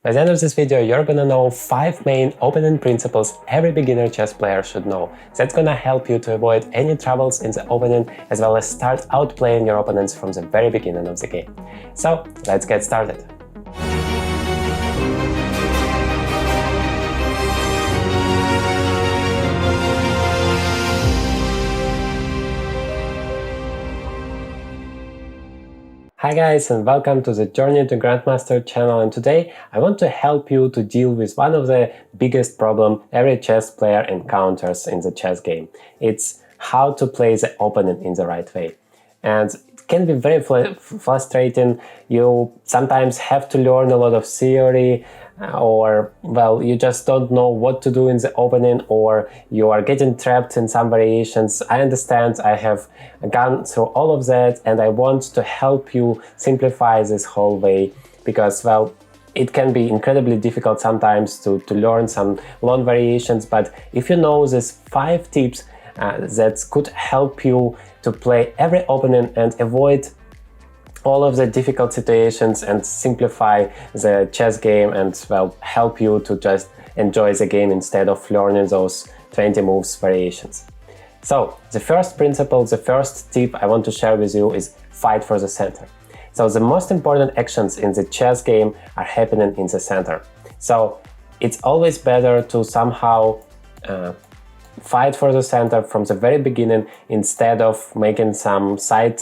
By the end of this video, you're gonna know 5 main opening principles every beginner chess player should know. That's gonna help you to avoid any troubles in the opening, as well as start outplaying your opponents from the very beginning of the game. So, let's get started. Hi guys, and welcome to the Journey to Grandmaster channel, and today I want to help you to deal with one of the biggest problems every chess player encounters in the chess game. It's how to play the opponent in the right way. And it can be very frustrating. You sometimes have to learn a lot of theory, or well, you just don't know what to do in the opening, or you are getting trapped in some variations. I understand, I have gone through all of that, and I want to help you simplify this whole way, because well, it can be incredibly difficult sometimes to learn some long variations. But if you know these 5 tips that could help you to play every opening and avoid all of the difficult situations and simplify the chess game, and well, help you to just enjoy the game instead of learning those 20 moves variations. So the first principle, the first tip I want to share with you is fight for the center. So the most important actions in the chess game are happening in the center. So it's always better to somehow fight for the center from the very beginning instead of making some side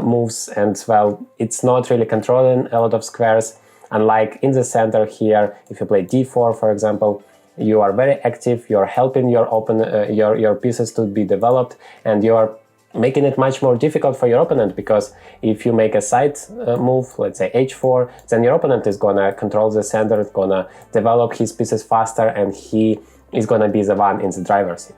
moves, and well, it's not really controlling a lot of squares. Unlike in the center here, if you play d4 for example, you are very active, you're helping your pieces to be developed, and you're making it much more difficult for your opponent, because if you make a side move, let's say h4, then your opponent is gonna control the center, is gonna develop his pieces faster, and he is gonna be the one in the driver's seat.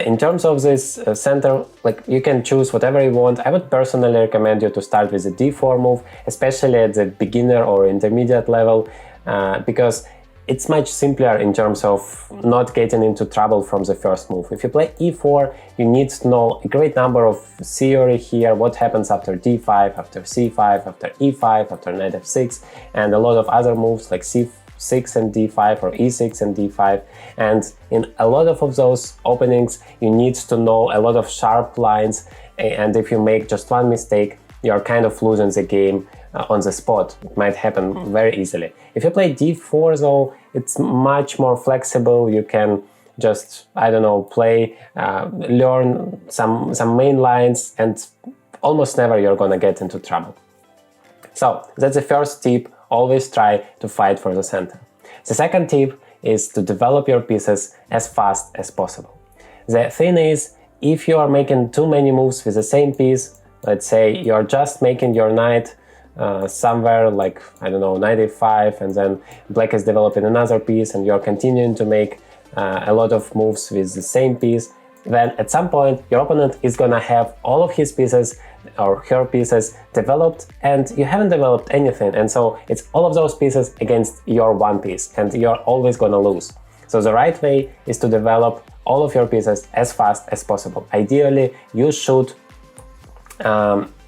In terms of this center, like, you can choose whatever you want. I would personally recommend you to start with the d4 move, especially at the beginner or intermediate level, because it's much simpler in terms of not getting into trouble from the first move. If you play e4, you need to know a great number of theory here, what happens after d5, after c5, after e5, after knight f6, and a lot of other moves like c6 and d5 or e6 and d5. And in a lot of those openings, you need to know a lot of sharp lines, and if you make just one mistake, you're kind of losing the game on the spot. It might happen very easily. If you play d4 though, it's much more flexible. You can just, I don't know, play, learn some main lines, and almost never you're gonna get into trouble. So that's the first tip. Always try to fight for the center. The second tip is to develop your pieces as fast as possible. The thing is, if you are making too many moves with the same piece, let's say you're just making your knight somewhere like, I don't know, knight a5, and then black is developing another piece, and you're continuing to make a lot of moves with the same piece, then at some point your opponent is gonna have all of his pieces or her pieces developed, and you haven't developed anything, and so it's all of those pieces against your one piece, and you're always gonna lose. So the right way is to develop all of your pieces as fast as possible. Ideally, you should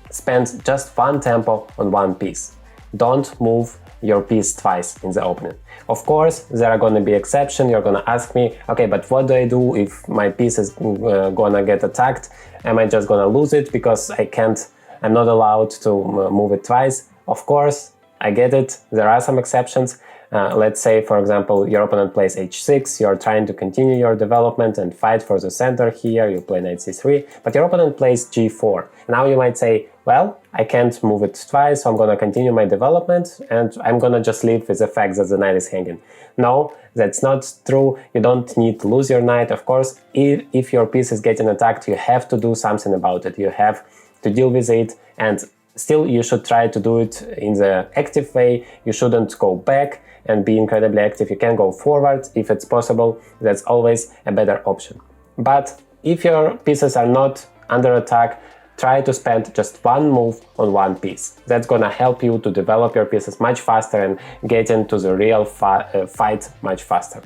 spend just one tempo on one piece. Don't move your piece twice in the opening. Of course, there are going to be exceptions. You're going to ask me, okay, but what do I do if my piece is going to get attacked? Am I just going to lose it because I'm not allowed to move it twice? Of course, I get it. There are some exceptions. Let's say, for example, your opponent plays h6, you're trying to continue your development and fight for the center here, you play knight c3, but your opponent plays g4. Now you might say, well, I can't move it twice, so I'm gonna continue my development, and I'm gonna just live with the fact that the knight is hanging. No, that's not true. You don't need to lose your knight. Of course, if your piece is getting attacked, you have to do something about it. You have to deal with it, and still you should try to do it in the active way. You shouldn't go back and be incredibly active. You can go forward if it's possible. That's always a better option. But if your pieces are not under attack, try to spend just one move on one piece. That's gonna help you to develop your pieces much faster and get into the real fight much faster.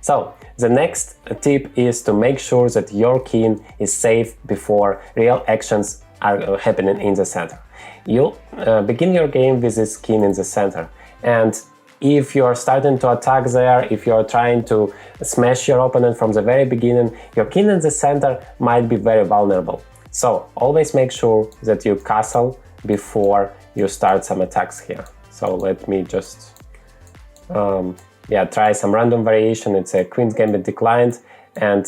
So the next tip is to make sure that your king is safe before real actions are happening in the center. You begin your game with this king in the center, and if you're starting to attack there, if you're trying to smash your opponent from the very beginning, your king in the center might be very vulnerable. So always make sure that you castle before you start some attacks here. So let me just try some random variation. It's a Queen's Gambit declined, and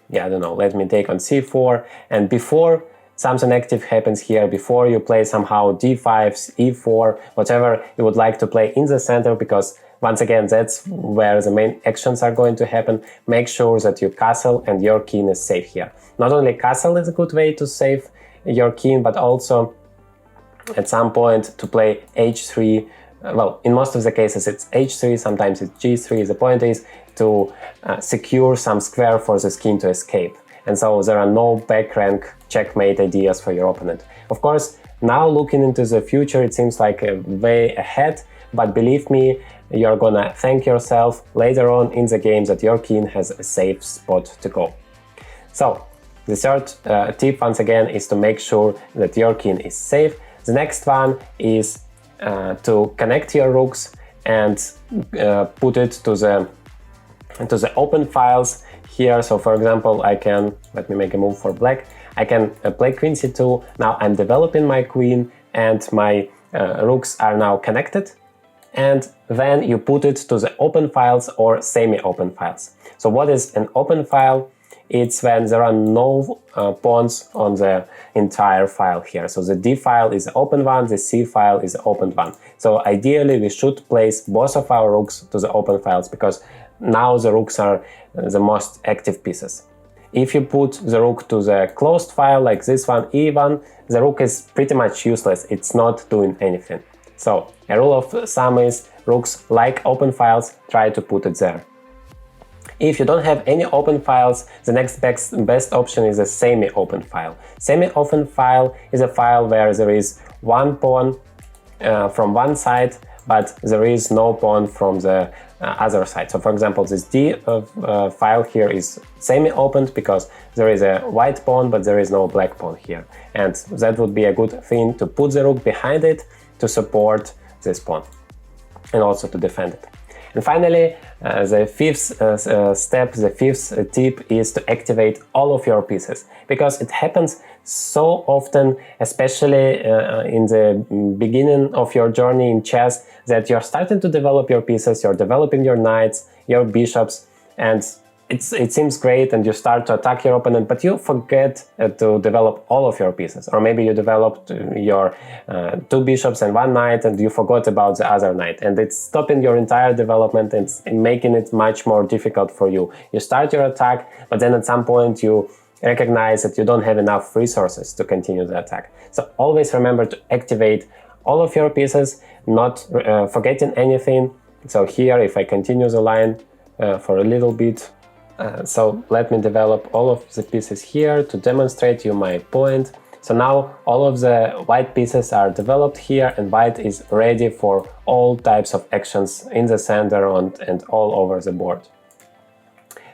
yeah, I don't know, let me take on c4, and before something active happens here, before you play somehow d5, e4, whatever you would like to play in the center, because once again that's where the main actions are going to happen, make sure that you castle and your king is safe here. Not only castle is a good way to save your king, but also at some point to play h3. Well, in most of the cases it's h3, sometimes it's g3. The point is to secure some square for the king to escape. And so there are no back rank checkmate ideas for your opponent. Of course, now looking into the future, it seems like a way ahead, but believe me, you're gonna thank yourself later on in the game that your king has a safe spot to go. So the third tip, once again, is to make sure that your king is safe. The next one is to connect your rooks and put it to the open files here. So for example, I can, let me make a move for black, I can play queen c2. Now I'm developing my queen and my rooks are now connected, and then you put it to the open files or semi-open files. So what is an open file? It's when there are no pawns on the entire file here. So the D file is the open one, the C file is the open one. So ideally we should place both of our rooks to the open files, because now the rooks are the most active pieces. If you put the rook to the closed file like this one, E1, the rook is pretty much useless, it's not doing anything. So a rule of thumb is rooks like open files, try to put it there. If you don't have any open files, the next best option is a semi-open file. Semi-open file is a file where there is one pawn from one side, but there is no pawn from the other side. So for example, this D file here is semi-opened because there is a white pawn, but there is no black pawn here. And that would be a good thing to put the rook behind it to support this pawn and also to defend it. And finally, the fifth step, the fifth tip is to activate all of your pieces, because it happens so often, especially in the beginning of your journey in chess, that you're starting to develop your pieces, you're developing your knights, your bishops, and it seems great, and you start to attack your opponent, but you forget to develop all of your pieces. Or maybe you developed your two bishops and one knight, and you forgot about the other knight, and it's stopping your entire development and making it much more difficult for you. You start your attack, but then at some point you recognize that you don't have enough resources to continue the attack. So always remember to activate all of your pieces, not forgetting anything. So here, if I continue the line for a little bit, so let me develop all of the pieces here to demonstrate you my point. So now all of the white pieces are developed here, and white is ready for all types of actions in the center and all over the board.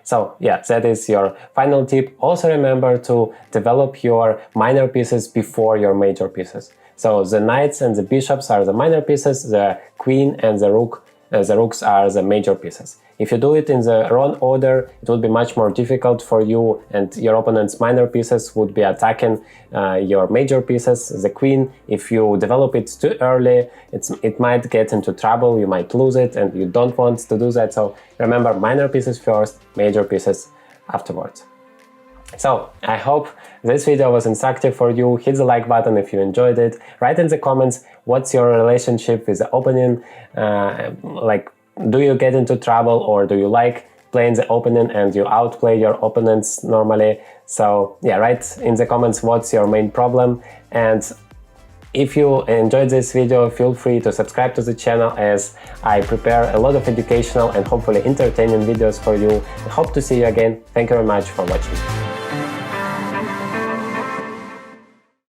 So yeah, that is your final tip. Also remember to develop your minor pieces before your major pieces. So the knights and the bishops are the minor pieces, the queen and the rooks are the major pieces. If you do it in the wrong order, it would be much more difficult for you, and your opponent's minor pieces would be attacking your major pieces. The queen, if you develop it too early, it might get into trouble, you might lose it, and you don't want to do that. So remember, minor pieces first, major pieces afterwards. So I hope this video was instructive for you. Hit the like button if you enjoyed it. Write in the comments what's your relationship with the opening, like, do you get into trouble, or do you like playing the opening and you outplay your opponents normally? So yeah, write in the comments what's your main problem. And if you enjoyed this video, feel free to subscribe to the channel, as I prepare a lot of educational and hopefully entertaining videos for you. I hope to see you again. Thank you very much for watching.